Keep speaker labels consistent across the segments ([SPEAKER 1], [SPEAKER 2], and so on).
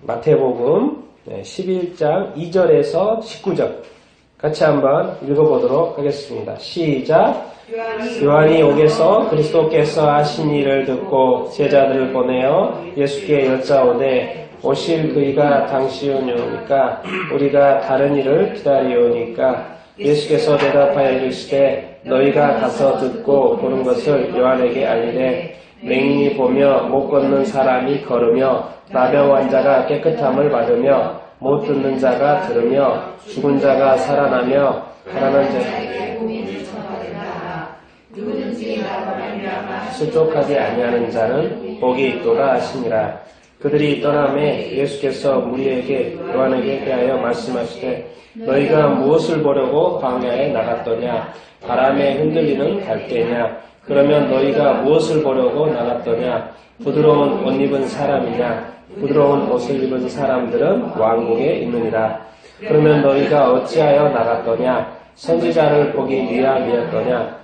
[SPEAKER 1] 마태복음 11장 2절에서 19절 같이 한번 읽어보도록 하겠습니다. 시작. 요한이 옥에서 그리스도께서 하신 일을 듣고 제자들을 보내어 예수께 여짜오되 오실 그이가 당시오니까 우리가 다른 일을 기다리오니까 예수께서 대답하여 이르시되 너희가 가서 듣고 보는 것을 요한에게 알리되 맹인이 보며 못 걷는 사람이 걸으며 나병 환자가 깨끗함을 받으며 못 듣는 자가 들으며 죽은 자가 살아나며 가난한 자에게 누구든지 나로 말미암아 실족하지 아니하는 자는 복이 있도다 하시니라. 그들이 떠나매 예수께서 무리에게 요한에게 대하여 말씀하시되 너희가 무엇을 보려고 광야에 나갔더냐? 바람에 흔들리는 갈대냐? 그러면 너희가 무엇을 보려고 나갔더냐? 부드러운 옷 입은 사람이냐? 부드러운 옷을 입은 사람들은 왕궁에 있느니라. 그러면 너희가 어찌하여 나갔더냐? 선지자를 보기 위함이었더냐?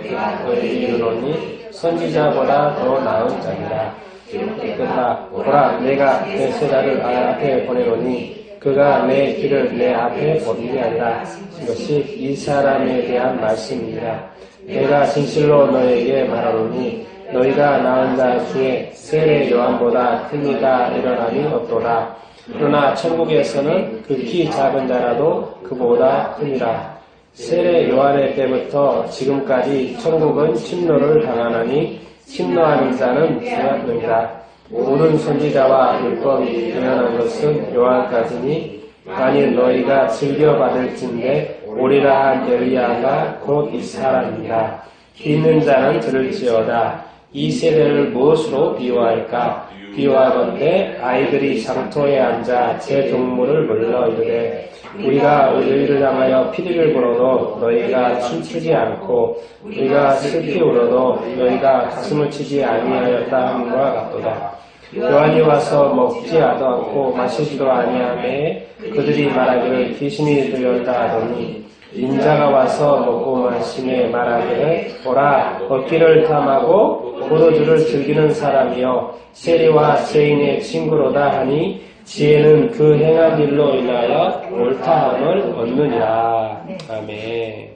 [SPEAKER 1] 내가 너희에게 이르노니 선지자보다 더 나은 자니라. 기록되었다. 보라, 내가 내 세자를 앞에 보내노니 그가 내 길을 내 앞에 보는 게 아니라 이것이 이 사람에 대한 말씀이니라. 내가 진실로 너에게 말하노니 너희가 낳은 자 중에 세례 요한보다 큰 이가 일어남이 없도다. 그러나 천국에서는 극히 작은 자라도 그보다 크니라. 세례 요한의 때부터 지금까지 천국은 침노를 당하나니 침노하는 자는 죄악느니라. 모든 선지자와 율법이 예언한 것은 요한까지니 만일 너희가 즐겨받을진대 오리라 한 엘리야가 곧 이 사람이라. 있는 자는 들을지어다. 이 세대를 무엇으로 비유할까? 비유하건대 아이들이 장터에 앉아 제 동물을 물러 이르되 우리가 너희를 향하여 피리를 불어도 너희가 춤추지 않고 우리가 슬피 울어도 너희가 가슴을 치지 아니하였다 함과 같도다. 요한이 와서 먹지 않고 마시지도 아니하매 그들이 말하기를 귀신이 들렸다 하더니 인자가 와서 먹고 마시매 말하기를 보라 어깨를 탐하고 포도주를 즐기는 사람이여 세리와 죄인의 친구로다 하니 지혜는 그 행한 일로 인하여 옳다함을 얻느니라. 아멘.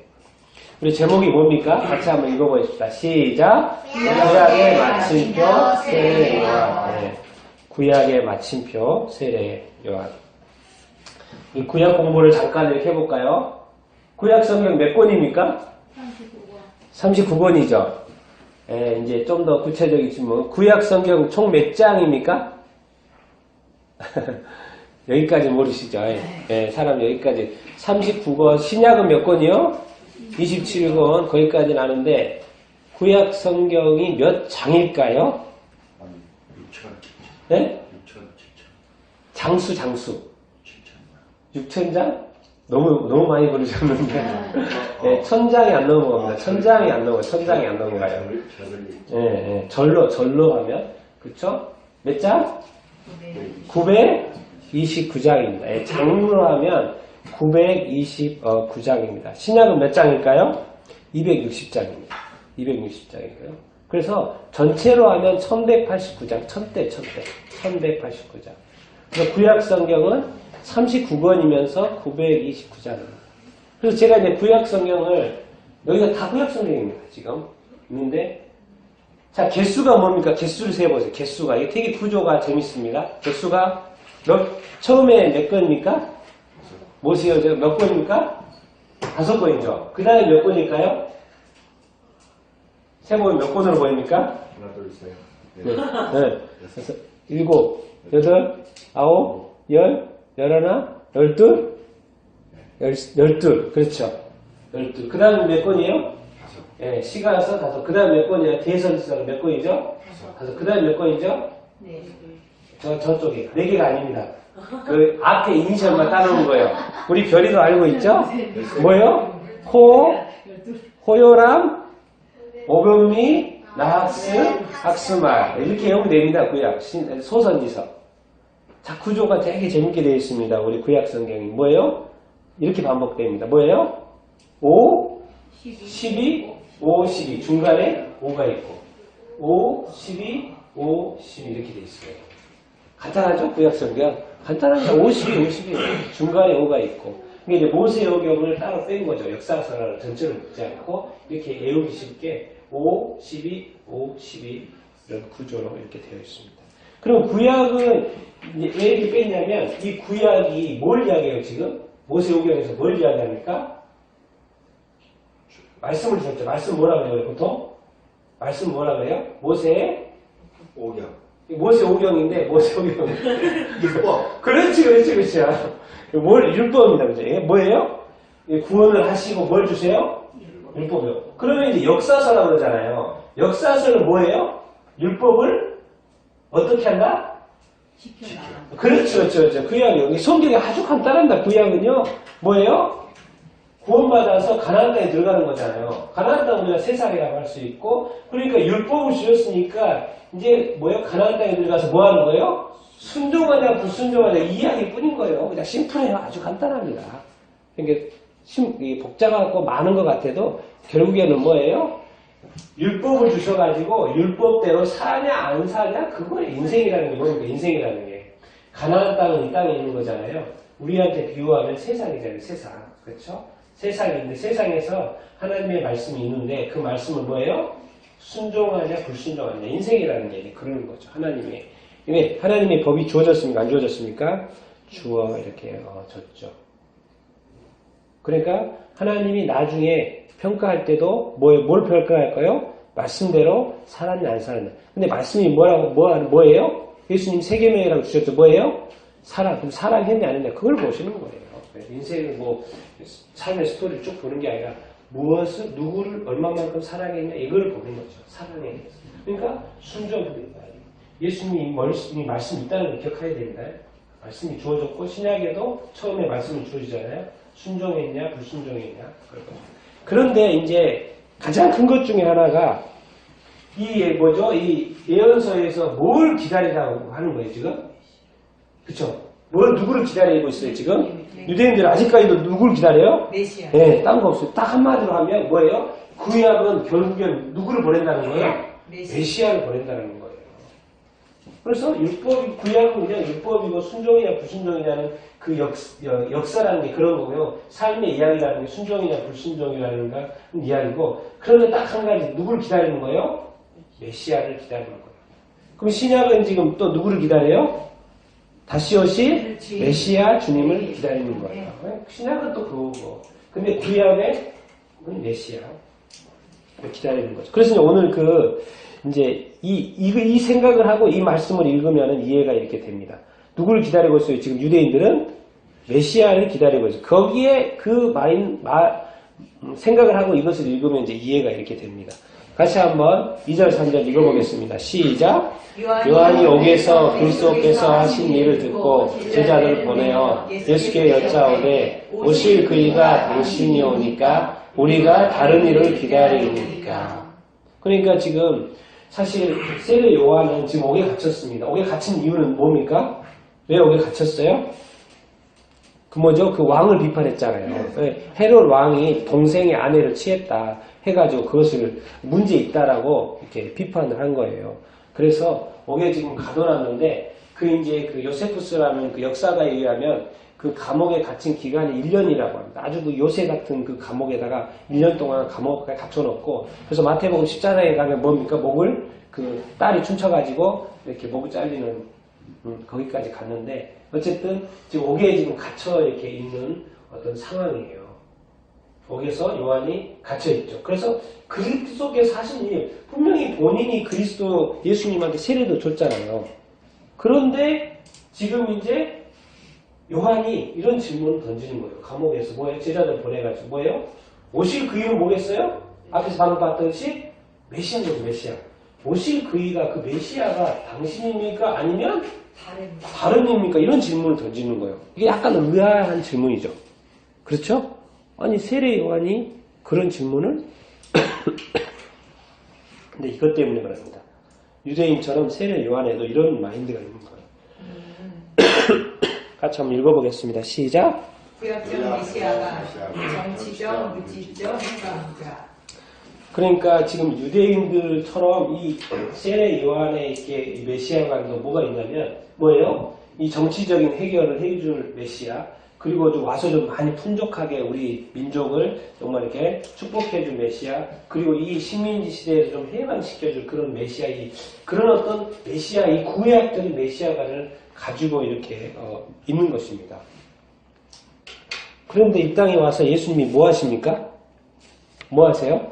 [SPEAKER 1] 우리 제목이 뭡니까? 같이 한번 읽어보십시다. 시작. 구약의 마침표 세례 요한. 네. 구약의 마침표 세례 요한. 이 구약 공부를 잠깐 이렇게 해볼까요? 구약 성경 몇 권입니까? 39권이죠. 예, 이제 좀 더 구체적이지만 구약 성경 총 몇 장입니까? 여기까지 모르시죠? 예, 사람 여기까지 39권. 신약은 몇 권이요? 27권. 거기까지는 아는데 구약 성경이 몇 장일까요? 6천. 네? 6천, 7천. 장수. 6천장? 너무 많이 부르셨는데. 네, 1000장이 안 넘은 겁니다. 1000장이 안 넘어요. 1000장이 안 넘어가요. 예, 절로 하면. 그쵸? 몇 장? 929장입니다. 예, 장로 하면 929장입니다. 신약은 몇 장일까요? 260장입니다. 260장이고요. 그래서 전체로 하면 1189장. 1189장. 그래서 구약 성경은 39권이면서 929장입니다. 그래서 제가 이제 구약 성경을, 여기가 다 구약 성경입니다, 지금. 있는데, 자, 개수가 뭡니까? 개수를 세어보세요. 개수가. 이게 되게 구조가 재밌습니다. 개수가, 처음에 몇 권입니까? 뭐세요? 몇 권입니까? 5권이죠. 그 다음에 몇 권일까요? 세보면 몇 권으로 보입니까?
[SPEAKER 2] 하나, 둘, 셋.
[SPEAKER 1] 네. 7, 8, 9, 10, 11, 12, 12. 그렇죠. 12. 그 다음에 몇 권이에요? 예, 시가 와서 5. 그 다음에 몇 권이에요? 대선지서가 몇 권이죠? 5. 그 다음에 몇 권이죠?
[SPEAKER 3] 네.
[SPEAKER 1] 저쪽에. 4개가 아닙니다. 그 앞에 이니셜만 따놓은 거예요. 우리 별이도 알고 있죠? 뭐예요? 호요람, 오병미, 나학스, 학스말. 이렇게 외우면 됩니다. 구약. 소선지서. 자, 구조가 되게 재밌게 되어 있습니다. 우리 구약 성경이. 뭐예요? 이렇게 반복됩니다. 뭐예요? 5, 12, 5, 12. 중간에 5가 있고. 5, 12, 5, 12 이렇게 되어 있어요. 간단하죠? 구약성경. 간단합니다. 50이 중간에 5가 있고. 이게 이제 모세오경을 따로 뺀 거죠. 역사서를 전체를 묻지 않고 이렇게 외우기 쉽게 5, 12, 5, 12 이런 구조로 이렇게 되어 있습니다. 그럼 구약은 왜 이렇게 뺐냐면 이 구약이 뭘 이야기해요 지금? 모세오경에서 뭘 이야기합니까? 말씀을 주셨죠. 말씀 뭐라 그래요 보통? 말씀 뭐라 그래요? 모세의
[SPEAKER 2] 오경.
[SPEAKER 1] 모세오경인데 모세오경
[SPEAKER 2] 율법.
[SPEAKER 1] 그렇지. 뭘 율법입니다. 그죠? 이게 뭐예요? 구원을 하시고 뭘 주세요? 율법이요. 그러면 이제 역사서라고 그러잖아요. 역사서는 뭐예요? 율법을 어떻게 한다? 그렇죠. 구약이요. 성경이 아주 간단합니다. 구약은요. 뭐예요? 구원받아서 가나안 땅에 들어가는 거잖아요. 가나안 땅은 우리가 세상이라고 할 수 있고, 그러니까 율법을 주셨으니까 이제 뭐예요? 가나안 땅에 들어가서 뭐 하는 거예요? 순종하냐 불순종하냐 이 이야기뿐인 거예요. 그냥 심플해요. 아주 간단합니다. 그러니까 복잡하고 많은 것 같아도 결국에는 뭐예요? 율법을 주셔가지고 율법대로 사냐 안 사냐 그거예요. 인생이라는 게 뭡니까? 인생이라는 게 가나안 땅은 이 땅에 있는 거잖아요. 우리한테 비유하면 세상이잖아요. 세상. 그렇죠? 세상인데 세상에서 하나님의 말씀이 있는데 그 말씀은 뭐예요? 순종하냐 불순종하냐 인생이라는 게 그러는 거죠. 하나님의 법이 주어졌습니까? 안 주어졌습니까? 주어 이렇게 졌죠. 그러니까 하나님이 나중에 평가할 때도 뭘 평가할까요? 말씀대로 살았냐 안 살았냐. 근데 말씀이 뭐예요? 예수님 세계명이라고 주셨죠. 뭐예요? 그럼 사랑했냐 안 했냐 그걸 보시는 거예요. 인생을 삶의 스토리를 쭉 보는 게 아니라 누구를 얼마만큼 사랑했냐 이걸 보는 거죠. 사랑에 대해서. 그러니까 순종합니다. 예수님이 말씀이 있다는 걸 기억해야 됩니다. 말씀이 주어졌고 신약에도 처음에 말씀이 주어지잖아요. 순종했냐 불순종했냐 그런데 이제 가장 큰 것 중에 하나가 이 예언서에서 뭘 기다리라고 하는 거예요 지금? 그쵸? 누구를 기다리고 있어요 지금? 유대인들 아직까지도 누구를 기다려요?
[SPEAKER 3] 메시아.
[SPEAKER 1] 네, 딴 거 없어요. 딱 한마디로 하면 뭐예요? 구약은 결국엔 누구를 보낸다는 거예요? 메시아를 보낸다는 거예요. 그래서 구약은 그냥 율법이고 순종이냐 불순종이냐는 그 역사라는 게 그런 거고요. 삶의 이야기라는 게 순종이냐 불순종이라는 이야기고, 그런데 딱 한 가지 누구를 기다리는 거예요? 메시아를 기다리는 거예요. 그럼 신약은 지금 또 누구를 기다려요? 다시 오실 메시아 주님을 기다리는 거예요. 신약은 또 그거고. 근데 구약은 메시아 기다리는 거죠. 그래서 오늘 이제 이 생각을 하고 이 말씀을 읽으면 이해가 이렇게 됩니다. 누구를 기다리고 있어요? 지금 유대인들은 메시아를 기다리고 있어요. 거기에 생각을 하고 이것을 읽으면 이제 이해가 이렇게 됩니다. 같이 한번 2절 3절 읽어보겠습니다. 시작. 요한이 옥에서 그리스도께서 하신 일을 듣고 제자들을 보내어 예수께 여짜오되 오실 그이가 당신이 오니까 우리가 다른 일을 기다리니까. 그러니까 지금 사실 세례 요한은 지금 옥에 갇혔습니다. 옥에 갇힌 이유는 뭡니까? 왜 옥에 갇혔어요? 그 왕을 비판했잖아요. 헤롯 왕이 동생의 아내를 취했다 해가지고 그것을 문제 있다라고 이렇게 비판을 한 거예요. 그래서 옥에 지금 가둬놨는데 그 요세푸스라는 그 역사가에 의하면 그 감옥에 갇힌 기간이 1년이라고 합니다. 아주 그 요새 같은 그 감옥에다가 1년 동안 감옥에 갇혀놓고, 그래서 마태복음 10장에 가면 뭡니까? 목을 딸이 춤춰가지고 이렇게 목을 잘리는 거기까지 갔는데, 어쨌든 지금 옥에 지금 갇혀 이렇게 있는 어떤 상황이에요. 옥에서 요한이 갇혀있죠. 그래서 그리스도께서 하신 일, 분명히 본인이 그리스도 예수님한테 세례도 줬잖아요. 그런데 지금 이제 요한이 이런 질문을 던지는 거예요. 감옥에서 뭐예요? 제자들 보내가지고 뭐예요? 오실 그이는 뭐겠어요? 앞에서 방금 봤듯이 메시아죠, 메시아. 오실 그이가, 그 메시아가 당신입니까? 아니면 다른 입니까? 이런 질문을 던지는 거예요. 이게 약간 의아한 질문이죠. 그렇죠? 아니 세례 요한이 그런 질문을 근데 이것 때문에 그럽니다. 유대인처럼 세례 요한에도 이런 마인드가 있는 거예요. 같이 한번 읽어보겠습니다. 시작.
[SPEAKER 3] 구약적 메시아가 정치적, 물질적 행방자.
[SPEAKER 1] 그러니까 지금 유대인들처럼 이 세례 요한의 이렇게 메시아관도 뭐가 있냐면 뭐예요? 이 정치적인 해결을 해줄 메시아, 그리고 좀 와서 좀 많이 풍족하게 우리 민족을 정말 이렇게 축복해줄 메시아, 그리고 이 식민지 시대에서 좀 해방시켜줄 그런 메시아, 그런 어떤 메시아, 이 구약적인 메시아가를 가지고 이렇게 있는 것입니다. 그런데 이 땅에 와서 예수님이 뭐 하십니까? 뭐 하세요?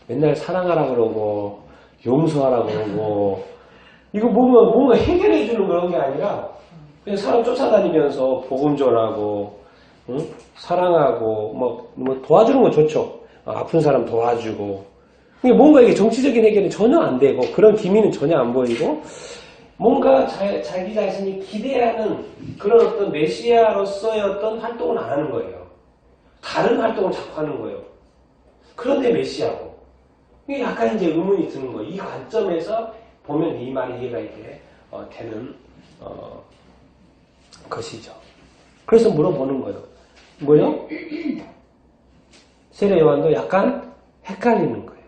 [SPEAKER 1] 맨날 사랑하라 그러고 용서하라 그러고 이거 뭔가 해결해 주는 그런 게 아니라 그냥 사람 쫓아다니면서 복음 전하고 응? 사랑하고 뭐 도와주는 건 좋죠. 아픈 사람 도와주고 뭔가 이게 정치적인 해결은 전혀 안 되고 그런 기미는 전혀 안 보이고 뭔가 자기 자신이 기대하는 그런 어떤 메시아로서의 어떤 활동을 안 하는 거예요. 다른 활동을 자꾸 하는 거예요. 그런데 메시아고. 이게 약간 이제 의문이 드는 거예요. 이 관점에서 보면 이 말이 이해가 이렇게 되는 것이죠. 그래서 물어보는 거예요. 뭐요? 세례 요한도 약간 헷갈리는 거예요.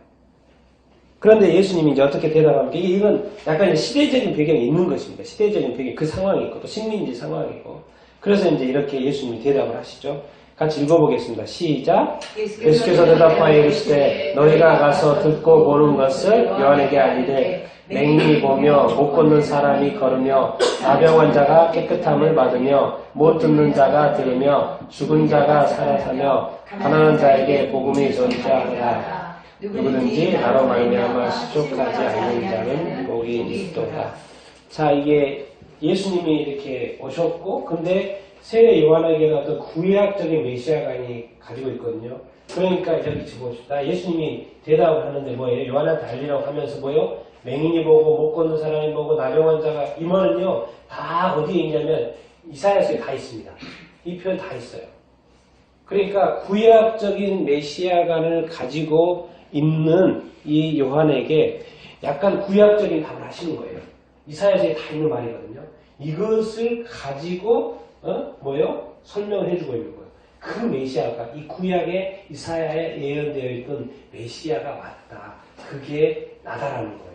[SPEAKER 1] 그런데 예수님이 이제 어떻게 대답합니까? 이건 약간 시대적인 배경이 있는 것입니다. 시대적인 배경, 그 상황이 있고, 또 식민지 상황이고. 그래서 이제 이렇게 예수님이 대답을 하시죠. 같이 읽어보겠습니다. 시작. 예수께서 대답하여 이르시되 너희가 가서 듣고 보는 것을 요한에게 알리되 맹인이 보며 못 걷는 사람이 걸으며 나병 자가 깨끗함을 받으며 못 듣는 자가 들으며 죽은 자가 살아사며 가난한 자에게 복음이 전파하라. 누구든지 나로 말미암아 실족하지 않는 자는 복이 있도다. 자, 이게 예수님이 이렇게 오셨고, 근데 세례 요한에게는 어떤 구약적인 메시아관이 가지고 있거든요. 그러니까 여기 보십시다. 예수님이 대답을 하는데 뭐예요? 요한한테 알리라고 하면서 뭐예요? 맹인이 보고 못 걷는 사람이 보고 나병 환자가 이 말은요 다 어디에 있냐면 이사야서에 다 있습니다. 이 표현 다 있어요. 그러니까 구약적인 메시아관을 가지고 있는 이 요한에게 약간 구약적인 답을 하시는 거예요. 이사야서에 다 있는 말이거든요. 이것을 가지고 뭐요? 설명을 해주고 있는 거예요. 그 메시아가 이 구약의 이사야에 예언되어 있던 메시아가 왔다. 그게 나다라는 거예요.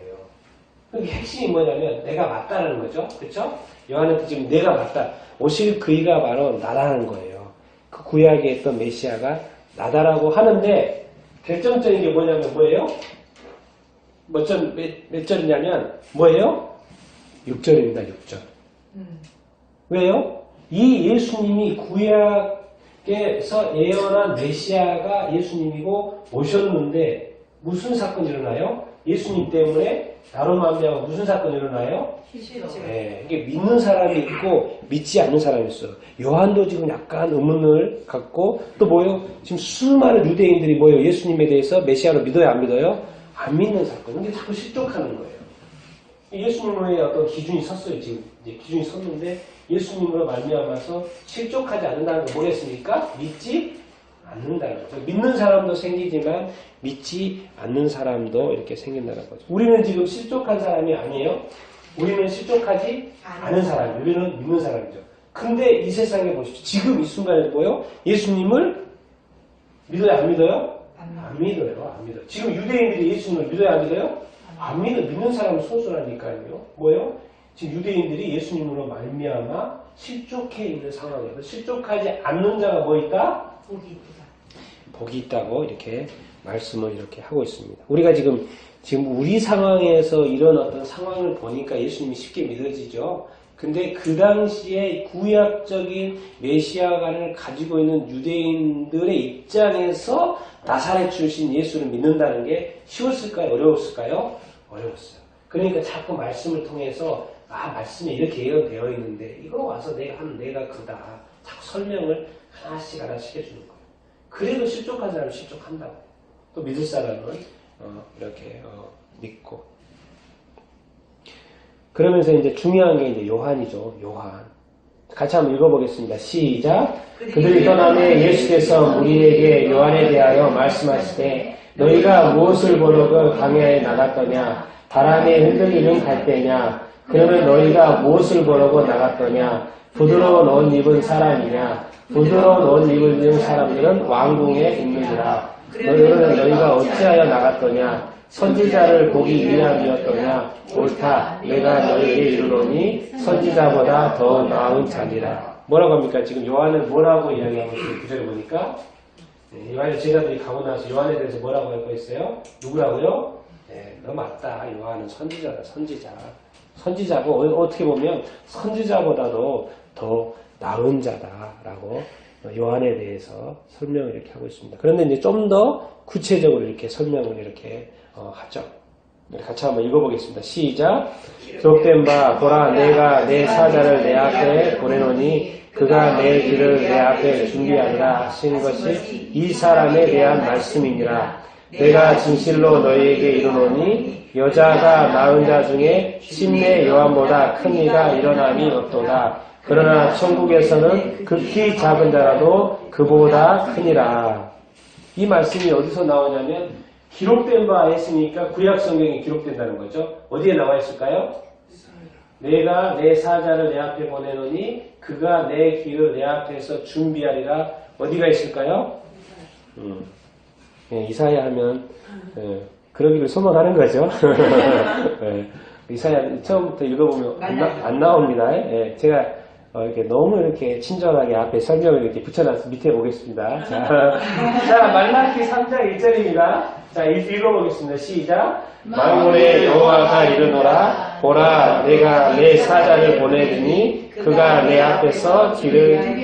[SPEAKER 1] 그게 핵심이 뭐냐면 내가 맞다라는 거죠. 그렇죠? 요한한테 지금 내가 맞다. 오실 그이가 바로 나다라는 거예요. 그 구약에 있던 메시아가 나다라고 하는데 결정적인 게 뭐냐면 뭐예요? 몇 절이냐면 뭐예요? 6절입니다. 6절. 왜요? 이 예수님이 구약에서 예언한 메시아가 예수님이고 오셨는데 무슨 사건이 일어나요? 예수님 때문에 나로 말미암아 무슨 사건이 일어나요? 네, 이게 믿는 사람이 있고 믿지 않는 사람이 있어요. 요한도 지금 약간 의문을 갖고 또 뭐예요? 지금 수많은 유대인들이 뭐예요? 예수님에 대해서 메시아로 믿어요? 안 믿어요? 안 믿는 사건. 근데 자꾸 실족하는 거예요. 예수님의 어떤 기준이 섰어요. 지금 이제 기준이 섰는데 예수님으로 말미암아서 실족하지 않는다는 건 뭐겠습니까? 믿지 않는다는 거죠. 믿는 사람도 생기지만 믿지 않는 사람도 이렇게 생긴다는 거죠. 우리는 지금 실족한 사람이 아니에요. 우리는 실족하지 않은 사람, 우리는 믿는 사람이죠. 근데 이 세상에 보십시오. 지금 이 순간에 뭐요? 예수님을 믿어요? 안 믿어요? 안 믿어요. 안 믿어요. 지금 유대인들이 예수님을 믿어요? 안 믿어요? 안 믿는 사람은 소수라니까요. 뭐요? 지금 유대인들이 예수님으로 말미암아 실족해 있는 상황에서 실족하지 않는 자가 뭐 있다?
[SPEAKER 3] 복이 있다.
[SPEAKER 1] 복이 있다고 이렇게 말씀을 이렇게 하고 있습니다. 우리가 지금 우리 상황에서 이런 어떤 상황을 보니까 예수님이 쉽게 믿어지죠. 근데 그 당시에 구약적인 메시아관을 가지고 있는 유대인들의 입장에서 나사렛 출신 예수를 믿는다는 게 쉬웠을까요? 어려웠을까요? 어려웠어요. 그러니까 자꾸 말씀을 통해서 말씀에 이렇게 예언되어 있는데 이거 와서 내가 그다. 자꾸 설명을 하나씩 해주는 거예요. 그래도 실족한 사람은 실족한다고. 또 믿을 사람은 이렇게 믿고. 그러면서 이제 중요한 게 이제 요한이죠. 요한. 같이 한번 읽어보겠습니다. 시작. 그들이 떠나매 예수께서 우리에게 요한에 대하여 말씀하시되 너희가 무엇을 보려고 광야에 나갔더냐? 바람에 흔들리는 갈대냐? 그러면 너희가 무엇을 보려고 나갔더냐? 부드러운 옷 입은 사람이냐? 부드러운 옷 입은 사람들은 왕궁에 있느니라. 너희가 어찌하여 나갔더냐? 선지자를 보기 위함이었더냐 옳다 내가 너에게 이르노니 선지자보다 더 나은 자니라. 뭐라고 합니까? 지금 요한은 뭐라고 이야기하고 있어요? 구절에 보니까 요한의 제자들이 가고 나서 요한에 대해서 뭐라고 하고 있어요? 누구라고요? 네, 너 맞다. 요한은 선지자다. 선지자고 어떻게 보면 선지자보다도 더 나은 자다라고 요한에 대해서 설명을 이렇게 하고 있습니다. 그런데 이제 좀 더 구체적으로 이렇게 설명을 이렇게 하죠. 같이 한번 읽어보겠습니다. 시작. 기록된 바 보라 내가 내 사자를 내 앞에 보내노니 그가 내 길을 내 앞에 준비하리라 하신 것이 이 사람에 대한 말씀이니라. 내가 진실로 너희에게 이르노니 여자가 낳은 자 중에 침례 요한보다 큰 이가 일어남이 없도다. 그러나 천국에서는 극히 작은 자라도 그보다 크니라. 이 말씀이 어디서 나오냐면 기록된 바 했으니까 구약 성경에 기록된다는 거죠. 어디에 나와 있을까요? 내가 내 사자를 내 앞에 보내노니 그가 내 길을 내 앞에서 준비하리라. 어디가 있을까요? 이사야 하면 그러기를 소망하는 거죠. 이사야 처음부터 읽어보면 안 나옵니다. 제가 이렇게 너무 이렇게 친절하게 앞에 설명을 이렇게 붙여놔서 밑에 보겠습니다. 자, 말라기 3장 1절입니다. 자, 읽어보겠습니다. 시작. 만군의 여호와가 이르노라 보라 내가 내 사자를 보내주니 그가 내 앞에서 길을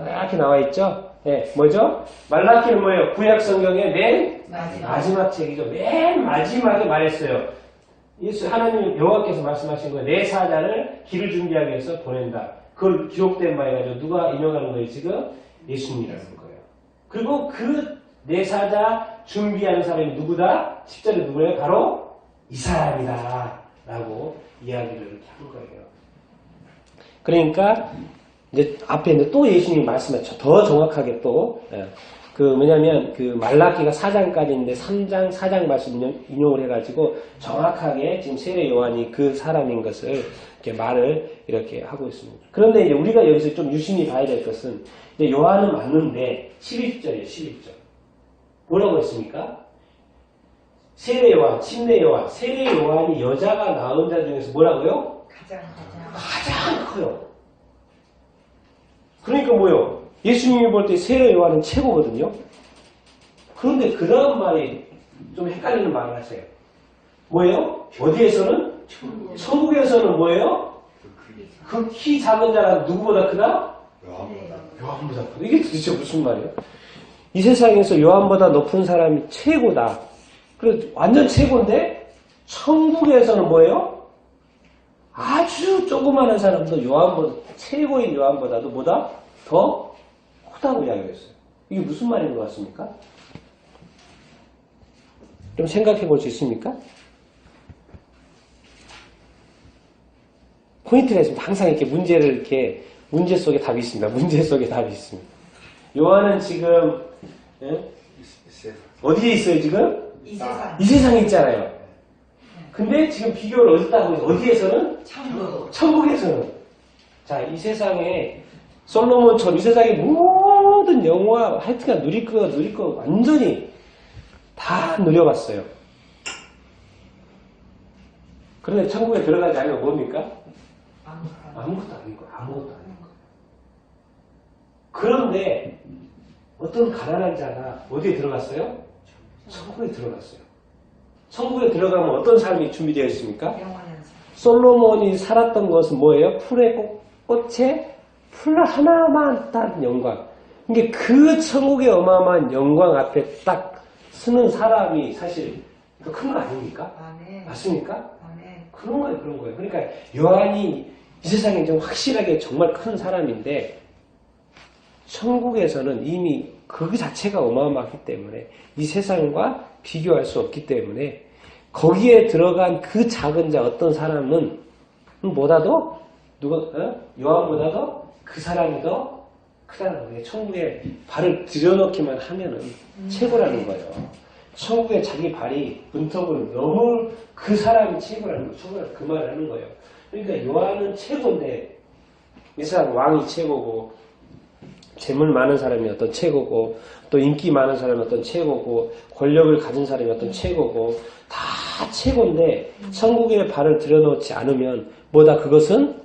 [SPEAKER 1] 이렇게 나와 있죠. 뭐죠? 말라기는 뭐예요? 구약 성경의 맨 마지막 책이죠. 맨 마지막에 말했어요. 예수 하나님 여호와께서 말씀하신 거예요. 내 사자를 길을 준비하기 위해서 보낸다. 그걸 기록된 바에 가지고 누가 인용하는 거예요? 지금 예수님이라는 거예요. 그리고 그 내 사자 준비하는 사람이 누구다? 10절에 누구예요? 바로 이 사람이다. 라고 이야기를 이렇게 한 거예요. 그러니까 이제 앞에 이제 또 예수님이 말씀하셨죠. 더 정확하게 또 뭐냐면 그 말라기가 4장까지인데 3장 4장 말씀 인용을 해가지고 정확하게 지금 세례 요한이 그 사람인 것을 이렇게 말을 이렇게 하고 있습니다. 그런데 이제 우리가 여기서 좀 유심히 봐야 될 것은 이제 요한은 맞는데 11절이에요. 11절 뭐라고 했습니까? 세례 요한, 침례 요한, 세례 요한이 여자가 낳은 자 중에서 뭐라고요? 가장 커요. 그러니까 뭐요? 예수님이 볼 때 세례 요한은 최고거든요. 그런데 그 다음 말이 좀 헷갈리는 말을 하세요. 뭐예요? 어디에서는? 천국에서는 뭐예요? 그 키 작은 자가 누구보다 크다? 요한보다 크다. 이게 도대체 무슨 말이에요? 이 세상에서 요한보다 높은 사람이 최고다. 그래서 완전 최고인데 천국에서는 뭐예요? 아주 조그마한 사람도 요한보다 최고인 요한보다도 뭐다? 더 크다고 이야기했어요. 이게 무슨 말인 것 같습니까? 좀 생각해 볼 수 있습니까? 포인트가 있습니다. 항상 이렇게 문제 속에 답이 있습니다. 문제 속에 답이 있습니다. 요한은 지금 어디에 있어요 지금?
[SPEAKER 3] 이 세상.
[SPEAKER 1] 이 세상에 있잖아요. 근데 지금 비교를 어디다 하고 있어요? 어디에서는? 천국에서는. 자, 이 세상에 솔로몬처럼 이 세상의 모든 영화 하여튼간 누릴 거 완전히 다 누려봤어요. 그런데 천국에 들어가지 않으면 뭡니까? 아무것도 아닌 거예요. 그런데 어떤 가난한 자가 어디에 들어갔어요? 천국에 들어갔어요. 천국에 들어가면 어떤 삶이 준비되어 있습니까? 솔로몬이 살았던 것은 뭐예요? 풀의 꽃에 풀 하나만 딴 영광. 그러니까 그 천국의 어마어마한 영광 앞에 딱 서는 사람이 사실 큰 거 아닙니까? 맞습니까? 그런 거예요. 그러니까 요한이 이 세상에 좀 확실하게 정말 큰 사람인데 천국에서는 이미 그 자체가 어마어마하기 때문에 이 세상과 비교할 수 없기 때문에 거기에 들어간 그 작은 자 어떤 사람은 보다도 요한보다도 그 사람이 더 크다는 거예요. 천국에 발을 들여놓기만 하면은 최고라는 거예요. 천국에 자기 발이 문턱을 넘을 그 사람이 최고라는 거예요. 천국에 그 말을 하는 거예요. 그러니까 요한은 최고인데 이 세상 왕이 최고고 재물 많은 사람이 어떤 최고고, 또 인기 많은 사람이 어떤 최고고, 권력을 가진 사람이 어떤 최고고, 다 최고인데 천국에 발을 들여놓지 않으면 뭐다 그것은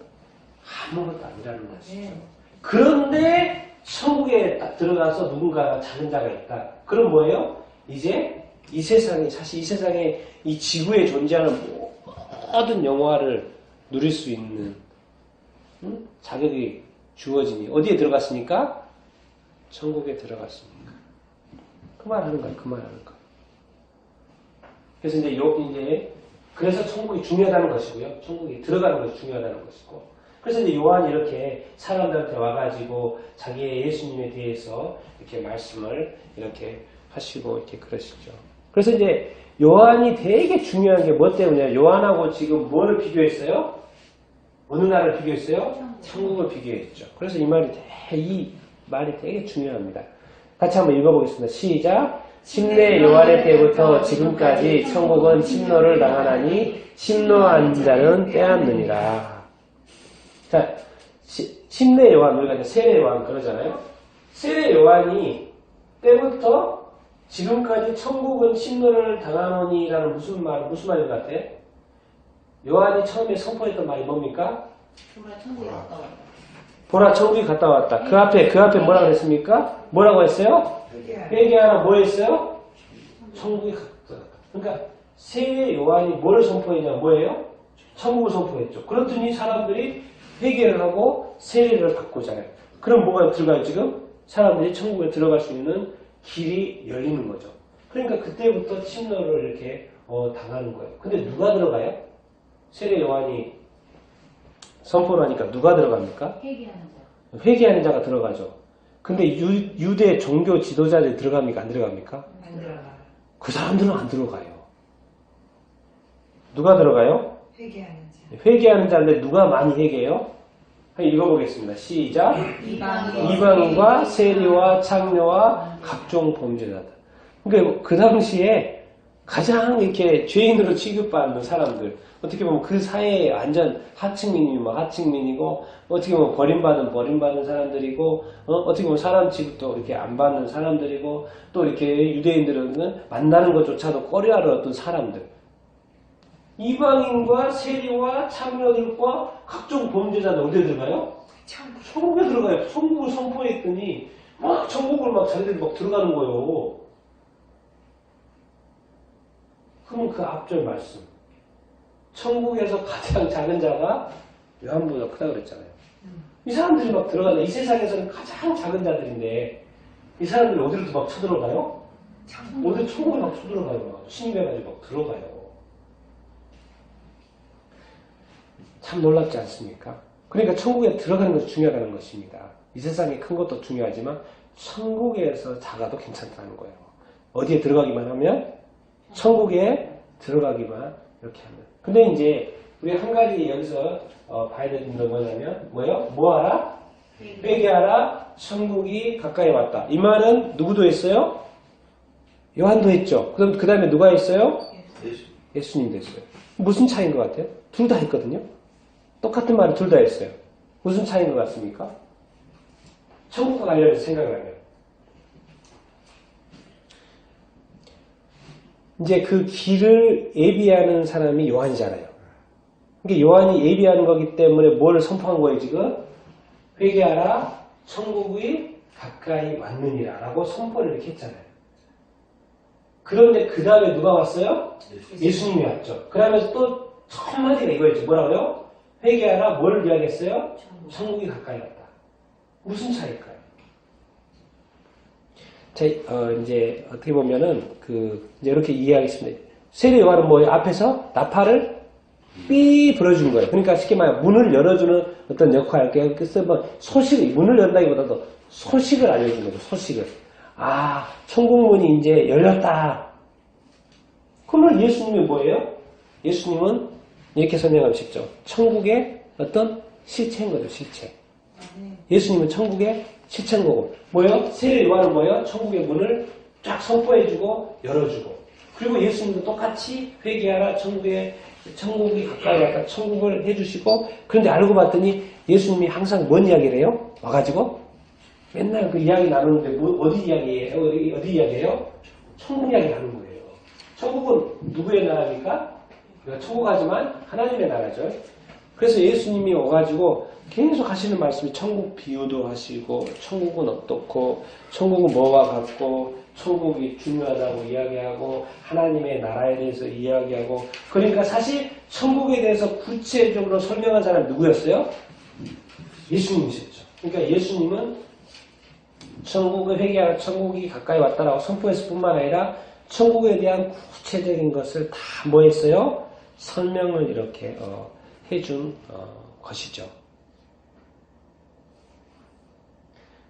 [SPEAKER 1] 아무것도 아니라는 것이죠. 그런데 천국에 딱 들어가서 누군가가 작은 자가 있다. 그럼 뭐예요? 이제 이 세상에, 사실 이 세상에 이 지구에 존재하는 모든 영화를 누릴 수 있는 자격이 주어지니 어디에 들어갔습니까? 천국에 들어갔습니까? 그 말 하는 거야, 그 말 하는 거. 그래서 이제 그래서 천국이 중요하다는 것이고요. 천국에 들어가는 것이 중요하다는 것이고. 그래서 이제 요한이 이렇게 사람들한테 와가지고 자기의 예수님에 대해서 이렇게 말씀을 이렇게 하시고 이렇게 그러시죠. 그래서 이제 요한이 되게 중요한 게 뭐 때문이냐? 요한하고 지금 뭐를 비교했어요? 어느 나라를 비교했어요? 천국을 비교했죠. 그래서 이 말이 되게 중요합니다. 같이 한번 읽어보겠습니다. 시작. 침례 요한의 때부터 지금까지 천국은 침노를 당하나니 침노한 자는 빼앗느니라. 자, 침례 요한, 우리가 이제 세례 요한 그러잖아요. 세례 요한이 때부터 지금까지 천국은 침노를 당하노니라는 무슨 말인 것 같아? 요한이 처음에 선포했던 말이 뭡니까? 보라 천국이 갔다 왔다. 그 앞에 뭐라 그랬습니까? 뭐라고 했어요? 회개하라 뭐 했어요? 천국이 갔다 왔다. 그러니까 세례 요한이 뭐를 선포했냐 뭐예요? 천국을 선포했죠. 그렇더니 사람들이 회개를 하고 세례를 받고잖아요. 그럼 뭐가 들어가요 지금? 사람들이 천국에 들어갈 수 있는 길이 열리는 거죠. 그러니까 그때부터 침노를 이렇게 당하는 거예요. 근데 누가 들어가요? 세례 요한이 선포를 하니까 누가 들어갑니까? 회개하는 자가 들어가죠. 근데 유대 종교 지도자들이 들어갑니까? 안 들어갑니까?
[SPEAKER 3] 안 들어가.
[SPEAKER 1] 그 사람들은 안 들어가요. 누가 들어가요?
[SPEAKER 3] 회개하는 자.
[SPEAKER 1] 회개하는 자인데 누가 많이 회개해요? 한번 읽어보겠습니다. 시작. 이방인과 세리와 창녀와 각종 범죄자다. 그러니까 그 당시에 가장 이렇게 죄인으로 취급받는 사람들, 어떻게 보면 그 사회의 완전 하층민이면 하층민이고, 어떻게 보면 버림받은 사람들이고, 어떻게 보면 사람 취급도 이렇게 안 받는 사람들이고, 또 이렇게 유대인들은 만나는 것조차도 꺼려하는 어떤 사람들. 이방인과 세리와 창녀들과 각종 범죄자들 어디에 들어가요? 천국에 들어가요. 천국을 선포했더니 막 천국을 막 자기들이 막 들어가는 거예요. 그러면 그 앞절 말씀. 천국에서 가장 작은 자가 요한보다 크다 그랬잖아요. 이 사람들이 막 들어가는, 이 세상에서는 가장 작은 자들인데 이 사람들이 어디로 막 쳐들어가요? 어디 천국에 막 쳐들어가요. 막 침입해가지고 막 들어가요. 참 놀랍지 않습니까? 그러니까 천국에 들어가는 것이 중요하다는 것입니다. 이 세상에 큰 것도 중요하지만 천국에서 작아도 괜찮다는 거예요. 어디에 들어가기만 하면? 천국에 들어가기만 이렇게 하면. 근데 이제 우리 한 가지 여기서 봐야 되는 건 뭐냐면 뭐예요? 뭐하라? 회개하라. 천국이 가까이 왔다. 이 말은 누구도 했어요? 요한도 했죠. 그럼 그 다음에 누가 했어요? 예수님도 했어요. 무슨 차이인 것 같아요? 둘 다 했거든요. 똑같은 말을 둘 다 했어요. 무슨 차이인 것 같습니까? 천국과 관련해서 생각을 하면. 이제 그 길을 예비하는 사람이 요한이잖아요. 그러니까 요한이 예비하는 거기 때문에 뭘 선포한 거예요, 지금? 회개하라, 천국이 가까이 왔느니라 라고 선포를 이렇게 했잖아요. 그런데 그 다음에 누가 왔어요? 예수님이 왔죠. 그러면서 또 첫 마디가 이거였죠. 뭐라고요? 회개하라, 뭘 이야기했어요? 천국이 가까이 왔다. 무슨 차이일까요? 이제 어떻게 보면은 이제 이렇게 이해하겠습니다. 세례 요한은 뭐예요? 앞에서 나팔을 삐 불어준 거예요. 그러니까 쉽게 말하면 문을 열어주는 어떤 역할, 그래서 뭐 문을 연다기보다도 소식을 알려준 거죠. 소식을. 아, 천국문이 이제 열렸다. 그러면 예수님이 뭐예요? 예수님은 이렇게 설명하면 쉽죠. 천국의 어떤 실체인 거죠. 실체. 예수님은 천국의 실체인 거고. 뭐예요? 세례 요한은 뭐예요? 천국의 문을 쫙 선포해주고 열어주고. 그리고 예수님도 똑같이 회개하라. 천국이 가까이 왔다. 천국을 해주시고. 그런데 알고 봤더니 예수님이 항상 뭔 이야기를 해요? 와가지고 맨날 그 이야기 나누는데 어디 이야기예요? 어디 이야기예요? 천국 이야기 나누는 거예요. 천국은 누구의 나라입니까? 우리가 천국 가지만 하나님의 나라죠. 그래서 예수님이 와가지고 계속 하시는 말씀이 천국 비유도 하시고 천국은 어떻고 천국은 뭐와 같고 천국이 중요하다고 이야기하고 하나님의 나라에 대해서 이야기하고 그러니까 사실 천국에 대해서 구체적으로 설명한 사람이 누구였어요? 예수님이셨죠. 그러니까 예수님은 천국을 회개하라 천국이 가까이 왔다라고 선포했을 뿐만 아니라 천국에 대한 구체적인 것을 다 뭐 했어요? 설명을 이렇게 해준 것이죠.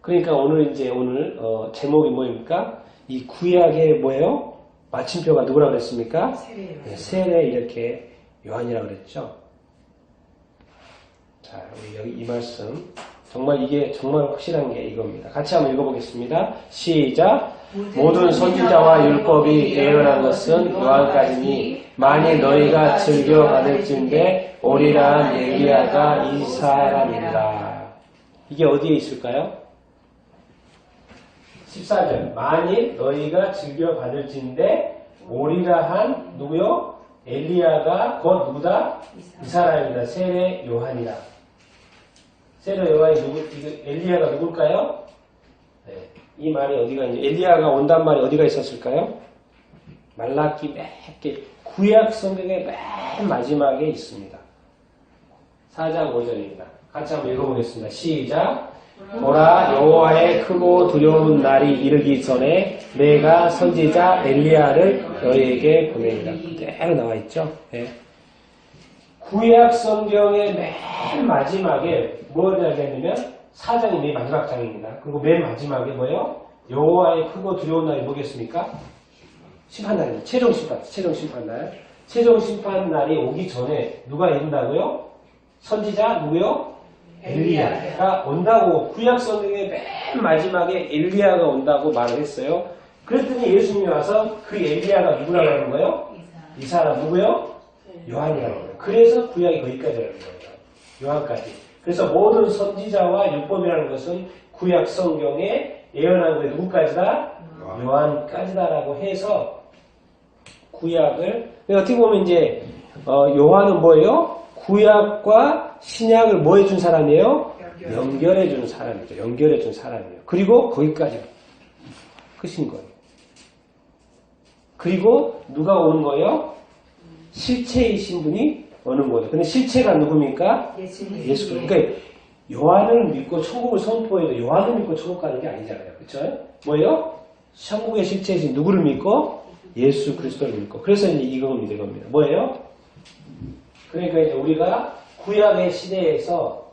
[SPEAKER 1] 그러니까 오늘 제목이 뭐입니까? 이 구약의 뭐예요? 마침표가 누구라고 그랬습니까? 세례 이렇게 요한이라고 그랬죠. 자, 우리 여기 이 말씀 정말 이게 정말 확실한 게 이겁니다. 같이 한번 읽어보겠습니다. 시작. 모든 선지자와 율법이 예언한 것은 요한까지니 만일 너희가 즐겨 받을진대 오리라 엘리야가 이 사람이다. 이게 어디에 있을까요? 14절. 만일 너희가 즐겨 받을진대 오리라 한 누구요? 엘리야가 곧 누구다? 이 사람이다. 세례 요한이다. 세례 요한이 엘리야가 누굴까요? 네. 이 말이 어디가 있냐? 엘리야가 온단 말이 어디가 있었을까요? 말라기 몇 구약 성경의 맨 마지막에 있습니다. 4장 5절입니다. 같이 한번 읽어보겠습니다. 시작. 보라 여호와의 크고 두려운 날이 이르기 전에 내가 선지자 엘리야를 너희에게 보내리라. 그대로 나와 있죠. 네. 구약 성경의 맨 마지막에 뭘 이야기했냐면 4장이 맨 마지막 장입니다. 그리고 맨 마지막에 뭐예요? 여호와의 크고 두려운 날이 뭐겠습니까? 심판날입니다. 최종 심판날. 최종 심판날이 오기 전에 누가 이른다고요? 선지자 누구요? 엘리야가 온다고 구약 성경의 맨 마지막에 엘리야가 온다고 말을 했어요. 그랬더니 예수님이 와서 그 엘리야가 누구라고 하는 거예요? 이 사람 누구요? 요한이라고 해요. 그래서 구약이 거기까지라는 거예요. 요한까지. 그래서 모든 선지자와 율법이라는 것은 구약 성경에 예언한 거에 누구까지다? 요한까지다라고 해서 구약을 어떻게 보면 이제 요한은 뭐예요? 구약과 신약을 뭐 해준 사람이에요? 연결해준 사람이죠. 연결해준 사람이에요. 그리고 거기까지 크신 거예요. 그리고 누가 오는 거예요? 실체이신 분이 오는 거죠. 근데 실체가 누굽니까? 예수. 그러니까 요한을 믿고 천국을 선포해도 요한을 믿고 천국 가는 게 아니잖아요. 그렇죠? 뭐예요? 천국의 실체이신 누구를 믿고? 예수 그리스도를 믿고. 그래서 이제 이걸 믿는 겁니다. 뭐예요? 그러니까 이제 우리가 구약의 시대에서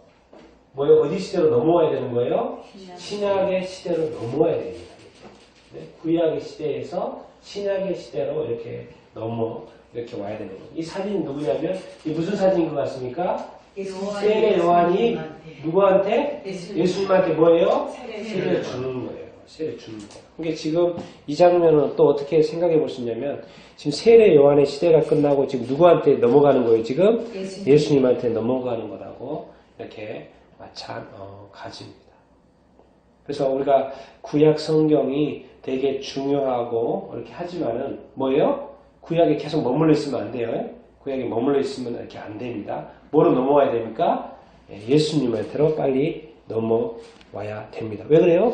[SPEAKER 1] 뭐예요? 어디 시대로 넘어와야 되는 거예요? 신약의 시대로 넘어와야 됩니다. 네? 구약의 시대에서 신약의 시대로 이렇게 이렇게 와야 되는 거예요. 이 사진이 누구냐면, 이 무슨 사진인 것 같습니까? 세례 요한이 누구한테? 예수님한테 뭐예요? 세례를 주는 거예요. 세례 주는 거예요. 그러니까 지금 이 장면은 또 어떻게 생각해 볼 수 있냐면, 지금 세례 요한의 시대가 끝나고 지금 누구한테 넘어가는 거예요? 지금 예수님한테 넘어가는 거라고 이렇게 가집니다. 그래서 우리가 구약 성경이 되게 중요하고 이렇게 하지만은 뭐예요? 구약에 계속 머물러 있으면 안 돼요. 구약에 머물러 있으면 이렇게 안 됩니다. 뭐로 넘어와야 됩니까? 예수님한테로 빨리 넘어와야 됩니다. 왜 그래요?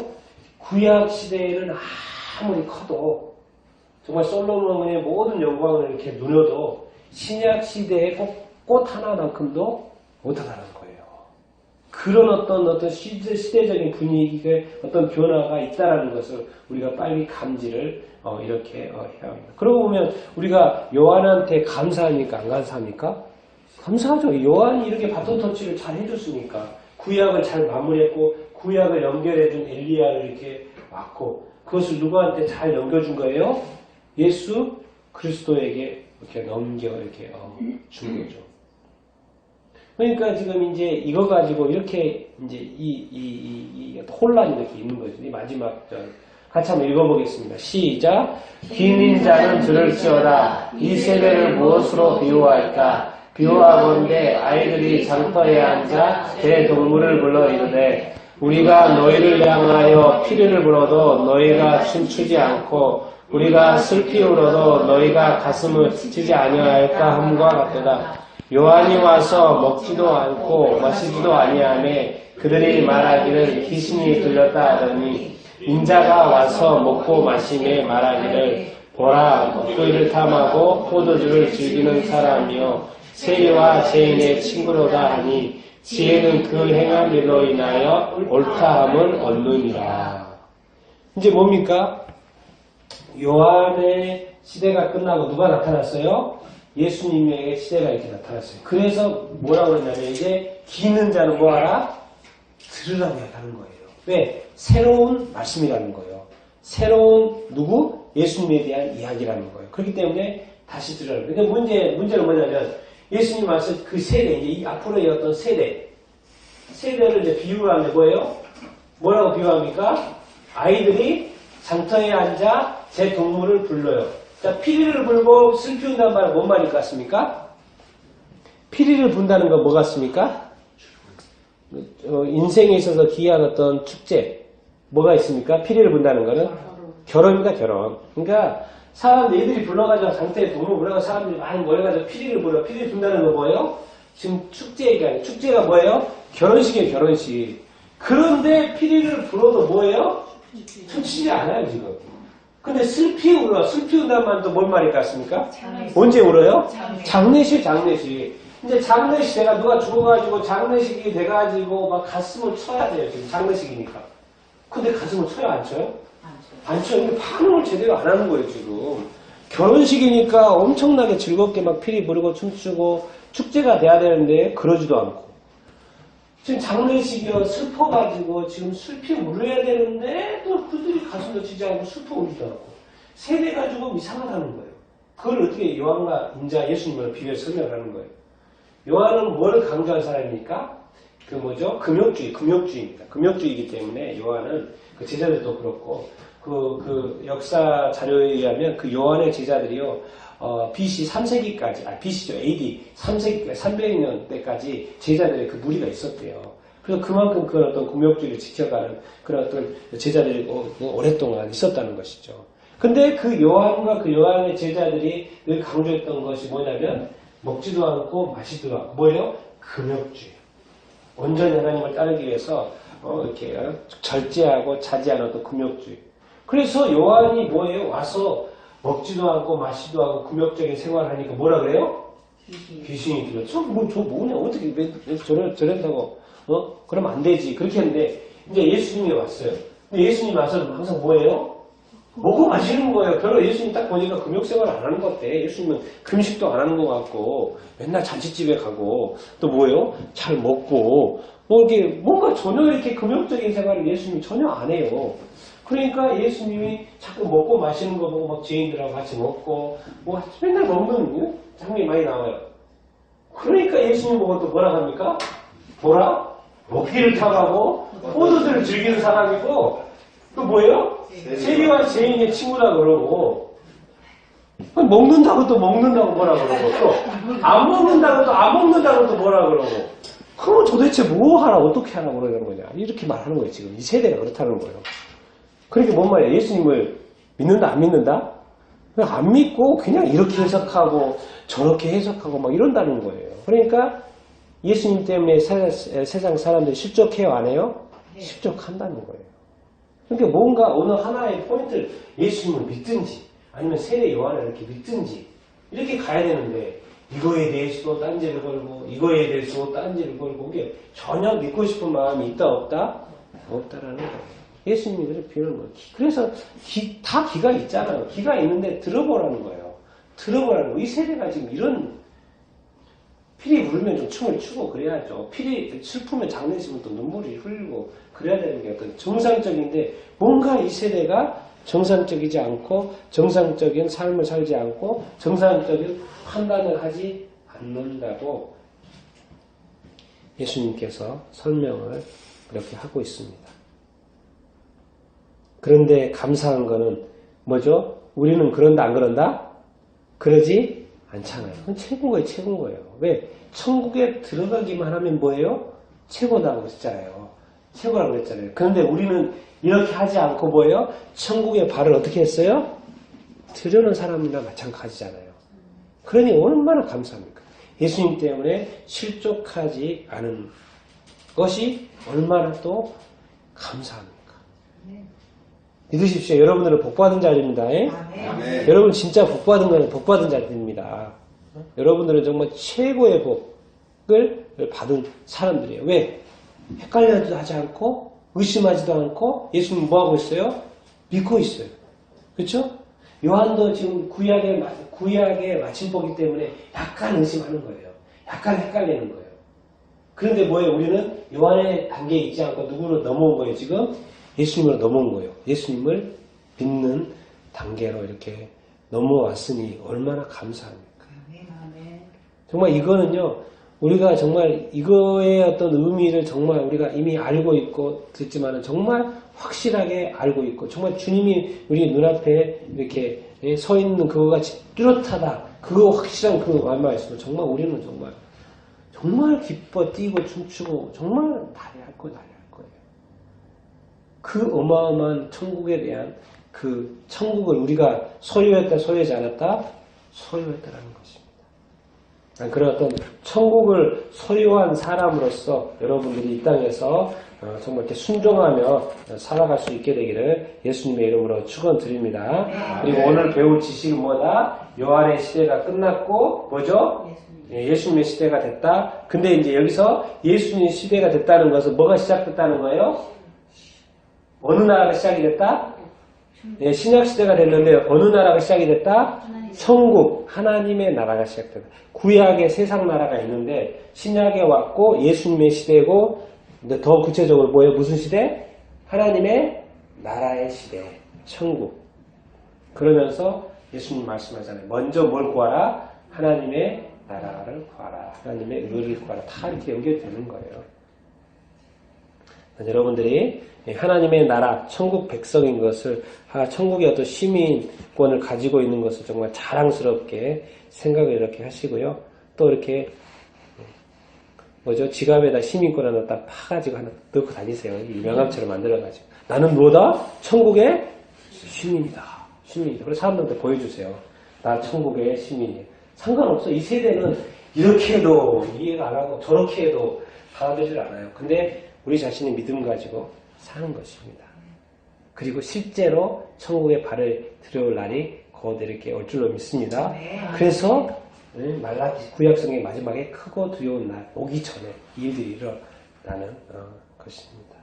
[SPEAKER 1] 구약 시대에는 아무리 커도 정말 솔로몬의 모든 영광을 이렇게 누려도 신약 시대의 꽃 하나만큼도 못하다는 거예요. 그런 어떤 시대적인 분위기의 어떤 변화가 있다라는 것을 우리가 빨리 감지를 이렇게 해야 합니다. 그러고 보면 우리가 요한한테 감사합니까? 안 감사합니까? 감사하죠. 요한이 이렇게 바톤 터치를 잘 해줬으니까 구약을 잘 마무리했고 구약을 연결해준 엘리야를 이렇게 왔고 그것을 누구한테 잘 넘겨준 거예요? 예수 그리스도에게 이렇게 이렇게 준 거죠. 그러니까 지금 이제 이거 가지고 이렇게 이제 이 혼란이 이렇게 있는 거죠. 이 마지막 절. 같이 한번 읽어보겠습니다. 시작. 귀인 자는 들을지어다. 이 세대를 무엇으로 비유할까? 비유하건대 아이들이 장터에 앉아 제 동물을 불러 이르되 우리가 너희를 향하여 피리를 불어도 너희가 춤추지 않고 우리가 슬피 울어도 너희가 가슴을 치지 아니할까 함과 같도다. 요한이 와서 먹지도 않고 마시지도 아니하매 그들이 말하기를 귀신이 들렸다 하더니 인자가 와서 먹고 마시매 말하기를 보라 먹구이를 탐하고 포도주를 즐기는 사람이요 세리와 죄인의 친구로다 하니 지혜는 그 행한 일로 인하여 옳다함을 얻느니라. 이제 뭡니까? 요한의 시대가 끝나고 누가 나타났어요? 예수님의 시대가 이렇게 나타났어요. 그래서 뭐라고 그러냐면 이제 기는 자는 뭐하라? 들으라고 하는 거예요. 왜? 새로운 말씀이라는 거예요. 새로운 누구? 예수님에 대한 이야기라는 거예요. 그렇기 때문에 다시 들으라는 거예요. 근데 문제는 뭐냐면 예수님 와서 그 세대, 이제 이 앞으로의 어떤 세대를 이제 비유하는 게 뭐예요? 뭐라고 비유합니까? 아이들이 장터에 앉아 제 동물을 불러요. 자, 피리를 불고 슬피 운다는 말은 뭔 말일 것 같습니까? 피리를 분다는 건 뭐 같습니까? 인생에 있어서 기이한 어떤 축제. 뭐가 있습니까? 피리를 분다는 거는? 결혼입니다, 결혼. 그러니까 사람들이 불러가지고 장터에 동물 불러가지고 사람들이 많이 모여가지고 피리를 불러. 피리를 분다는 건 뭐예요? 지금 축제 얘기하는 축제가 뭐예요? 결혼식이에요, 결혼식. 그런데 피리를 불어도 뭐예요? 춤추지 않아요, 지금. 근데 슬피 울어. 슬피 운다는 말은 또 뭔 말일 것 같습니까? 언제 울어요? 장례식, 장례식. 이제 장례식 내가 누가 죽어가지고 장례식이 돼가지고 막 가슴을 쳐야 돼요, 지금 장례식이니까. 근데 가슴을 쳐요, 안 쳐요? 안 쳐요. 근데 반응을 제대로 안 하는 거예요, 지금. 결혼식이니까 엄청나게 즐겁게 막 피리 부르고 춤추고 축제가 돼야 되는데 그러지도 않고. 지금 장례식이요 슬퍼가지고 지금 슬피 울어야 되는데 또 그들이 가슴도 치지 않고 슬퍼 울지도 않고 세대가 조금 이상하다는 거예요. 그걸 어떻게 요한과 인자 예수님을 비교해서 설명하는 거예요. 요한은 뭐를 강조한 사람입니까? 그 뭐죠? 금욕주의입니다. 금욕주의이기 때문에 요한은 그 제자들도 그렇고 그 역사 자료에 의하면 그 요한의 제자들이요 BC 3세기까지, BC죠. AD 3세기, 300년 때까지 제자들의 그 무리가 있었대요. 그래서 그만큼 그 어떤 금욕주의를 지켜가는 그런 어떤 제자들이 오랫동안 있었다는 것이죠. 근데 그 요한과 그 요한의 제자들이 늘 강조했던 것이 뭐냐면 먹지도 않고 마시지도 않고 뭐예요? 금욕주의. 온전히 하나님을 따르기 위해서 이렇게 절제하고 자제하는 어떤 금욕주의. 그래서 요한이 뭐예요? 와서 먹지도 않고 마시지도 않고 금욕적인 생활을 하니까 뭐라 그래요? 귀신이 들려. 저 뭐냐? 어떻게 왜 저런다고? 그러면 안 되지. 그렇게 했는데 이제 예수님이 왔어요. 근데 예수님이 와서 항상 뭐예요? 먹고 마시는 거예요. 별로 예수님 딱 보니까 금욕 생활을 안 하는 것 같아. 예수님은 금식도 안 하는 것 같고 맨날 잔치집에 가고 또 뭐예요? 잘 먹고 뭐 이게 뭔가 전혀 이렇게 금욕적인 생활을 예수님이 전혀 안 해요. 그러니까 예수님이 자꾸 먹고 마시는 거 보고 막 죄인들하고 같이 먹고 뭐 맨날 먹는 장면이 많이 나와요. 그러니까 예수님 보고 또 뭐라 합니까? 뭐라? 먹기를 탐하고 포도주를 즐기는 사람이고 또 뭐예요? 세리와 죄인의 친구라 그러고 먹는다고 또 먹는다고 뭐라 그러고 또 안 먹는다고 또 안 먹는다고 또 뭐라 그러고 그럼 도대체 뭐 하라 어떻게 하라 그러는 거냐 이렇게 말하는 거예요. 지금 이 세대가 그렇다는 거예요. 그러니까 뭔 말이야? 예수님을 믿는다 안 믿는다? 그냥 안 믿고 그냥 이렇게 해석하고 저렇게 해석하고 막 이런다는 거예요. 그러니까 예수님 때문에 세상 사람들이 실족해요 안 해요? 실족한다는 거예요. 그러니까 뭔가 어느 하나의 포인트를 예수님을 믿든지 아니면 세례 요한을 이렇게 믿든지 이렇게 가야 되는데 이거에 대해서도 딴지를 걸고 이거에 대해서도 딴지를 걸고 이게 전혀 믿고 싶은 마음이 있다 없다? 없다라는 거예요. 예수님이 그렇게 비유하는 거예요. 그래서 다 기가 있잖아요. 기가 있는데 들어보라는 거예요. 들어보라는 거예요. 이 세대가 지금 이런 피리 부르면 좀 춤을 추고 그래야죠. 피리 슬프면 장례식은 또 눈물이 흘리고 그래야 되는 게 어떤 정상적인데 뭔가 이 세대가 정상적이지 않고 정상적인 삶을 살지 않고 정상적인 판단을 하지 않는다고 예수님께서 설명을 그렇게 하고 있습니다. 그런데 감사한 거는 뭐죠? 우리는 그런다 안 그런다? 그러지 않잖아요. 그건 최고인 거예요. 최고인 거예요. 왜? 천국에 들어가기만 하면 뭐예요? 최고다고 했잖아요. 최고라고 그랬잖아요. 그런데 우리는 이렇게 하지 않고 뭐예요? 천국의 발을 어떻게 했어요? 들여놓은 사람이나 마찬가지잖아요. 그러니 얼마나 감사합니까? 예수님 때문에 실족하지 않은 것이 얼마나 또 감사합니까? 믿으십시오. 여러분들은 복받은 자리입니다. 예?
[SPEAKER 2] 아멘.
[SPEAKER 1] 여러분 진짜 복받은 거는 복받은 자들입니다. 여러분들은 정말 최고의 복을 받은 사람들이에요. 왜? 헷갈려도 하지 않고 의심하지도 않고 예수님 뭐하고 있어요? 믿고 있어요. 그렇죠? 요한도 지금 구약의 마침보기 때문에 약간 의심하는 거예요. 약간 헷갈리는 거예요. 그런데 뭐예요? 우리는 요한의 단계에 있지 않고 누구로 넘어온 거예요? 지금 예수님으로 넘어온 거예요. 예수님을 믿는 단계로 이렇게 넘어왔으니 얼마나 감사합니까? 정말 이거는요, 우리가 정말 이거의 어떤 의미를 정말 우리가 이미 알고 있고 듣지만은 정말 확실하게 알고 있고 정말 주님이 우리 눈앞에 이렇게 서 있는 그거 같이 뚜렷하다. 그거 확실한 그 말만 있으면 정말 우리는 정말 기뻐 뛰고 춤추고 정말 달려할 거예요. 그 어마어마한 천국에 대한 그 천국을 우리가 소유했다 소유하지 않았다? 소유했다라는 것입니다. 그런 어떤 천국을 소유한 사람으로서 여러분들이 이 땅에서 정말 이렇게 순종하며 살아갈 수 있게 되기를 예수님의 이름으로 축원드립니다. 그리고 오늘 배울 지식은 뭐다? 요한의 시대가 끝났고 뭐죠? 예수님의 시대가 됐다. 근데 이제 여기서 예수님의 시대가 됐다는 것은 뭐가 시작됐다는 거예요? 어느 나라가 시작이 됐다? 신약 시대가 됐는데 어느 나라가 시작이 됐다? 천국, 하나님의 나라가 시작됐다. 구약의 세상 나라가 있는데 신약에 왔고 예수님의 시대고 근데 더 구체적으로 뭐예요? 무슨 시대? 하나님의 나라의 시대, 천국. 그러면서 예수님 말씀하잖아요. 먼저 뭘 구하라? 하나님의 나라를 구하라. 하나님의 의를 구하라. 다 이렇게 연결되는 거예요. 여러분들이 하나님의 나라, 천국 백성인 것을, 천국의 어떤 시민권을 가지고 있는 것을 정말 자랑스럽게 생각을 이렇게 하시고요. 또 이렇게, 지갑에다 시민권 하나 딱 파가지고 하나 넣고 다니세요. 명함처럼 만들어가지고. 나는 뭐다? 천국의 시민이다. 그래서 사람들한테 보여주세요. 나 천국의 시민이에요. 상관없어. 이 세대는 이렇게 해도 이해가 안 하고 저렇게 해도 받아들이질 않아요. 근데 우리 자신의 믿음 가지고 사는 것입니다. 그리고 실제로 천국의 발을 들여올 날이 곧 이렇게 올 줄로 믿습니다. 그래서 말라기 구약성의 마지막에 크고 두려운 날 오기 전에 이 일들이 일어나는 것입니다.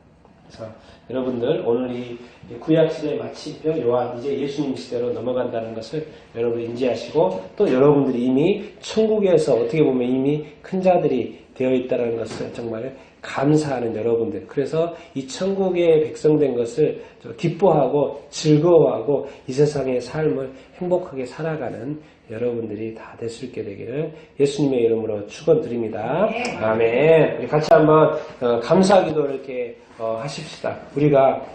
[SPEAKER 1] 그래서 여러분들 오늘 이 구약 시대의 마침표 요한 이제 예수님 시대로 넘어간다는 것을 여러분 인지하시고 또 여러분들이 이미 천국에서 어떻게 보면 이미 큰 자들이 되어 있다는 것을 정말 감사하는 여러분들. 그래서 이 천국의 백성된 것을 기뻐하고 즐거워하고 이 세상의 삶을 행복하게 살아가는 여러분들이 다 될 수 있게 되기를 예수님의 이름으로 축원드립니다. 아멘. 우리 같이 한번 감사기도 이렇게 하십시다. 우리가